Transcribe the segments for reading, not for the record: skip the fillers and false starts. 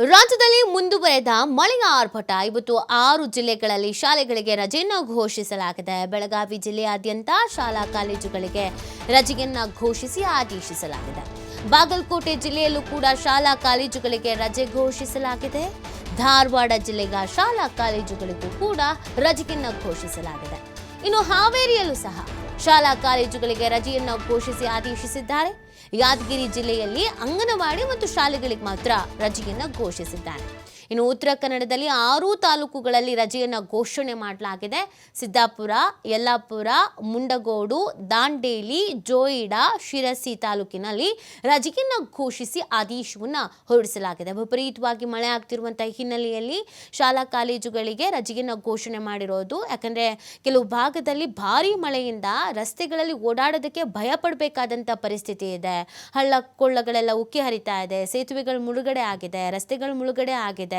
ರಾಜ್ಯದಲ್ಲಿ ಮುಂದುವರೆದ ಮಳೆಯ ಆರ್ಭಟ ಇವತ್ತು 6 ಜಿಲ್ಲೆಗಳಲ್ಲಿ ಶಾಲೆಗಳಿಗೆ ರಜೆಯನ್ನು ಘೋಷಿಸಲಾಗಿದೆ. ಬೆಳಗಾವಿ ಜಿಲ್ಲೆಯಾದ್ಯಂತ ಶಾಲಾ ಕಾಲೇಜುಗಳಿಗೆ ರಜೆಯನ್ನು ಘೋಷಿಸಿ ಆದೇಶಿಸಲಾಗಿದೆ. ಬಾಗಲಕೋಟೆ ಜಿಲ್ಲೆಯಲ್ಲೂ ಕೂಡ ಶಾಲಾ ಕಾಲೇಜುಗಳಿಗೆ ರಜೆ ಘೋಷಿಸಲಾಗಿದೆ. ಧಾರವಾಡ ಜಿಲ್ಲೆಯ ಶಾಲಾ ಕಾಲೇಜುಗಳಿಗೂ ಕೂಡ ರಜೆಯನ್ನು ಘೋಷಿಸಲಾಗಿದೆ. ಇನ್ನು ಹಾವೇರಿಯಲ್ಲೂ ಸಹ ಶಾಲಾ ಕಾಲೇಜುಗಳಿಗೆ ರಜೆಯನ್ನು ಘೋಷಿಸಿ ಆದೇಶಿಸಿದ್ದಾರೆ. ಯಾದಗಿರಿ ಜಿಲ್ಲೆಯಲ್ಲಿ ಅಂಗನವಾಡಿ ಮತ್ತು ಶಾಲೆಗಳಿಗೆ ಮಾತ್ರ ರಜೆಯನ್ನು ಘೋಷಿಸಿದ್ದಾರೆ. ಇನ್ನು ಉತ್ತರ ಕನ್ನಡದಲ್ಲಿ 6 ತಾಲೂಕುಗಳಲ್ಲಿ ರಜೆಯನ್ನು ಘೋಷಣೆ ಮಾಡಲಾಗಿದೆ. ಸಿದ್ದಾಪುರ, ಯಲ್ಲಾಪುರ, ಮುಂಡಗೋಡು, ದಾಂಡೇಲಿ, ಜೋಯಿಡಾ, ಶಿರಸಿ ತಾಲೂಕಿನಲ್ಲಿ ರಜೆಯನ್ನು ಘೋಷಿಸಿ ಆದೇಶವನ್ನು ಹೊರಡಿಸಲಾಗಿದೆ. ವಿಪರೀತವಾಗಿ ಮಳೆ ಆಗ್ತಿರುವಂತಹ ಹಿನ್ನೆಲೆಯಲ್ಲಿ ಶಾಲಾ ಕಾಲೇಜುಗಳಿಗೆ ರಜೆಯನ್ನು ಘೋಷಣೆ ಮಾಡಿರೋದು. ಯಾಕಂದರೆ ಕೆಲವು ಭಾಗದಲ್ಲಿ ಭಾರಿ ಮಳೆಯಿಂದ ರಸ್ತೆಗಳಲ್ಲಿ ಓಡಾಡೋದಕ್ಕೆ ಭಯ ಪಡಬೇಕಾದಂಥ ಪರಿಸ್ಥಿತಿ ಇದೆ. ಹಳ್ಳ ಕೊಳ್ಳಗಳೆಲ್ಲ ಉಕ್ಕಿ ಹರಿತಾ ಇದೆ, ಸೇತುವೆಗಳು ಮುಳುಗಡೆ ಆಗಿದೆ, ರಸ್ತೆಗಳು ಮುಳುಗಡೆ ಆಗಿದೆ,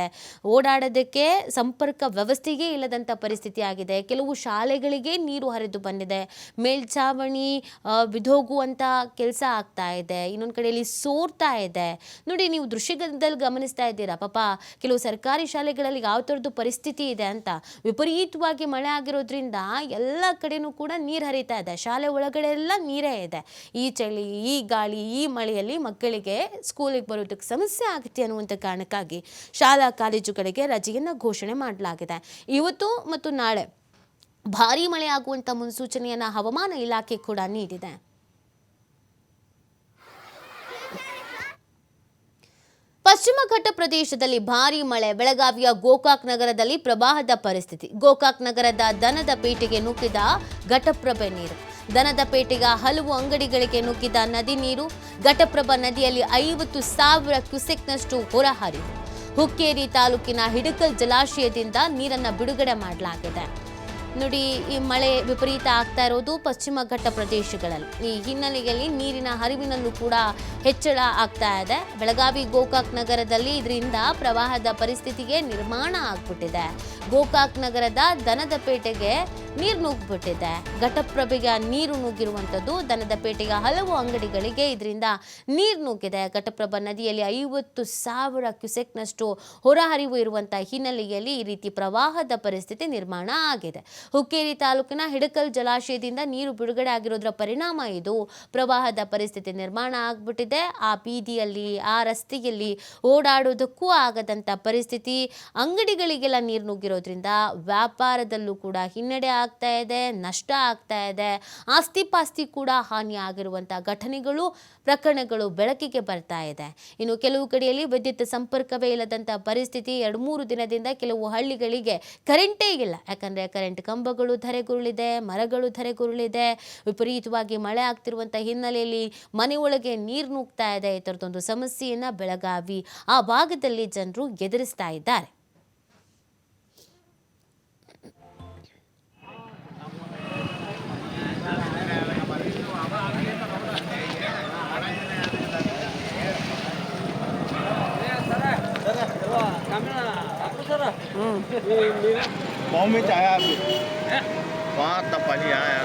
ಓಡಾಡೋದಕ್ಕೆ ಸಂಪರ್ಕ ವ್ಯವಸ್ಥೆಗೆ ಇಲ್ಲದಂಥ ಪರಿಸ್ಥಿತಿ ಆಗಿದೆ. ಕೆಲವು ಶಾಲೆಗಳಿಗೆ ನೀರು ಹರಿದು ಬಂದಿದೆ, ಮೇಲ್ಛಾವಣಿ ಬಿದೋಗುವಂಥ ಕೆಲಸ ಆಗ್ತಾ ಇದೆ, ಇನ್ನೊಂದು ಕಡೆಯಲ್ಲಿ ಸೋರ್ತಾ ಇದೆ. ನೋಡಿ, ನೀವು ದೃಶ್ಯದಲ್ಲಿ ಗಮನಿಸ್ತಾ ಇದ್ದೀರಾ, ಪಾಪ ಕೆಲವು ಸರ್ಕಾರಿ ಶಾಲೆಗಳಲ್ಲಿ ಯಾವ ಥರದ್ದು ಪರಿಸ್ಥಿತಿ ಇದೆ ಅಂತ. ವಿಪರೀತವಾಗಿ ಮಳೆ ಆಗಿರೋದ್ರಿಂದ ಎಲ್ಲ ಕಡೆನೂ ಕೂಡ ನೀರು ಹರಿತಾ ಇದೆ, ಶಾಲೆ ಒಳಗಡೆ ಎಲ್ಲ ನೀರೇ ಇದೆ. ಈ ಚಳಿ, ಈ ಗಾಳಿ, ಈ ಮಳೆಯಲ್ಲಿ ಮಕ್ಕಳಿಗೆ ಸ್ಕೂಲಿಗೆ ಬರೋದಕ್ಕೆ ಸಮಸ್ಯೆ ಆಗುತ್ತೆ ಅನ್ನುವಂಥ ಕಾರಣಕ್ಕಾಗಿ ಶಾಲಾ ಕಾಲೇಜುಗಳಿಗೆ ರಜೆಯನ್ನು ಘೋಷಣೆ ಮಾಡಲಾಗಿದೆ. ಇವತ್ತು ಮತ್ತು ನಾಳೆ ಭಾರೀ ಮಳೆ ಆಗುವಂಥ ಮುನ್ಸೂಚನೆಯನ್ನು ಹವಾಮಾನ ಇಲಾಖೆ ಕೂಡ ನೀಡಿದೆ. ಪಶ್ಚಿಮ ಘಟ್ಟ ಪ್ರದೇಶದಲ್ಲಿ ಭಾರೀ ಮಳೆ. ಬೆಳಗಾವಿಯ ಗೋಕಾಕ್ ನಗರದಲ್ಲಿ ಪ್ರವಾಹದ ಪರಿಸ್ಥಿತಿ. ಗೋಕಾಕ್ ನಗರದ ದನದ ಪೇಟೆಗೆ ನುಗ್ಗಿದ ಘಟಪ್ರಭೆ ನೀರು. ದನದ ಪೇಟೆಯ ಹಲವು ಅಂಗಡಿಗಳಿಗೆ ನುಗ್ಗಿದ ನದಿ ನೀರು. ಘಟಪ್ರಭಾ ನದಿಯಲ್ಲಿ 50,000 ಕ್ಯೂಸೆಕ್ನಷ್ಟು ಹೊರಹರಿವು. ಹುಕ್ಕೇರಿ ತಾಲೂಕಿನ ಹಿಡಕಲ್ ಜಲಾಶಯದಿಂದ ನೀರನ್ನು ಬಿಡುಗಡೆ ಮಾಡಲಾಗಿದೆ. ನೋಡಿ, ಈ ಮಳೆ ವಿಪರೀತ ಆಗ್ತಾ ಇರೋದು ಪಶ್ಚಿಮ ಘಟ್ಟ ಪ್ರದೇಶಗಳಲ್ಲಿ. ಈ ಹಿನ್ನೆಲೆಯಲ್ಲಿ ನೀರಿನ ಹರಿವಿನಲ್ಲೂ ಕೂಡ ಹೆಚ್ಚಳ ಆಗ್ತಾ ಇದೆ. ಬೆಳಗಾವಿ ಗೋಕಾಕ್ ನಗರದಲ್ಲಿ ಇದರಿಂದ ಪ್ರವಾಹದ ಪರಿಸ್ಥಿತಿಗೆ ನಿರ್ಮಾಣ ಆಗ್ಬಿಟ್ಟಿದೆ. ಗೋಕಾಕ್ ನಗರದ ದನದ ಪೇಟೆಗೆ ನೀರು ನುಗ್ಗಿಬಿಟ್ಟಿದೆ. ಘಟಪ್ರಭೆಗೆ ನೀರು ನುಗ್ಗಿರುವಂಥದ್ದು. ದನದ ಪೇಟೆಯ ಹಲವು ಅಂಗಡಿಗಳಿಗೆ ಇದರಿಂದ ನೀರು ನುಗ್ಗಿದೆ. ಘಟಪ್ರಭಾ ನದಿಯಲ್ಲಿ 50,000 ಕ್ಯೂಸೆಕ್ನಷ್ಟು ಹೊರಹರಿವು ಇರುವಂಥ ಹಿನ್ನೆಲೆಯಲ್ಲಿ ಈ ರೀತಿ ಪ್ರವಾಹದ ಪರಿಸ್ಥಿತಿ ನಿರ್ಮಾಣ ಆಗಿದೆ. ಹುಕ್ಕೇರಿ ತಾಲೂಕಿನ ಹಿಡಕಲ್ ಜಲಾಶಯದಿಂದ ನೀರು ಬಿಡುಗಡೆ ಆಗಿರೋದ್ರ ಪರಿಣಾಮ ಇದು ಪ್ರವಾಹದ ಪರಿಸ್ಥಿತಿ ನಿರ್ಮಾಣ ಆಗ್ಬಿಟ್ಟಿದೆ. ಆ ಬೀದಿಯಲ್ಲಿ, ಆ ರಸ್ತೆಯಲ್ಲಿ ಓಡಾಡೋದಕ್ಕೂ ಆಗದಂಥ ಪರಿಸ್ಥಿತಿ. ಅಂಗಡಿಗಳಿಗೆಲ್ಲ ನೀರು ನುಗ್ಗಿರೋದ್ರಿಂದ ವ್ಯಾಪಾರದಲ್ಲೂ ಕೂಡ ಹಿನ್ನಡೆ ಆಗ್ತಾ ಇದೆ, ನಷ್ಟ ಆಗ್ತಾ ಇದೆ. ಆಸ್ತಿ ಪಾಸ್ತಿ ಕೂಡ ಹಾನಿ ಆಗಿರುವಂಥ ಘಟನೆಗಳು, ಪ್ರಕರಣಗಳು ಬೆಳಕಿಗೆ ಬರ್ತಾ ಇದೆ. ಇನ್ನು ಕೆಲವು ಕಡೆಯಲ್ಲಿ ವಿದ್ಯುತ್ ಸಂಪರ್ಕವೇ ಇಲ್ಲದಂಥ ಪರಿಸ್ಥಿತಿ. 2-3 ದಿನದಿಂದ ಕೆಲವು ಹಳ್ಳಿಗಳಿಗೆ ಕರೆಂಟೇ ಇಲ್ಲ. ಯಾಕಂದರೆ ಕರೆಂಟ್ ಕಂಬಗಳು ಧರೆಗುರುಳಿದೆ, ಮರಗಳು ಧರೆಗುರುಳಿದೆ. ವಿಪರೀತವಾಗಿ ಮಳೆ ಆಗ್ತಿರುವಂಥ ಹಿನ್ನೆಲೆಯಲ್ಲಿ ಮನೆ ಒಳಗೆ ನೀರು ನುಗ್ತಾ ಇದೆ. ಈ ಥರದೊಂದು ಸಮಸ್ಯೆಯನ್ನು ಬೆಳಗಾವಿ ಆ ಭಾಗದಲ್ಲಿ ಜನರು ಎದುರಿಸ್ತಾ ಇದ್ದಾರೆ. पाँव में चाया वहाँ तब पानी आया।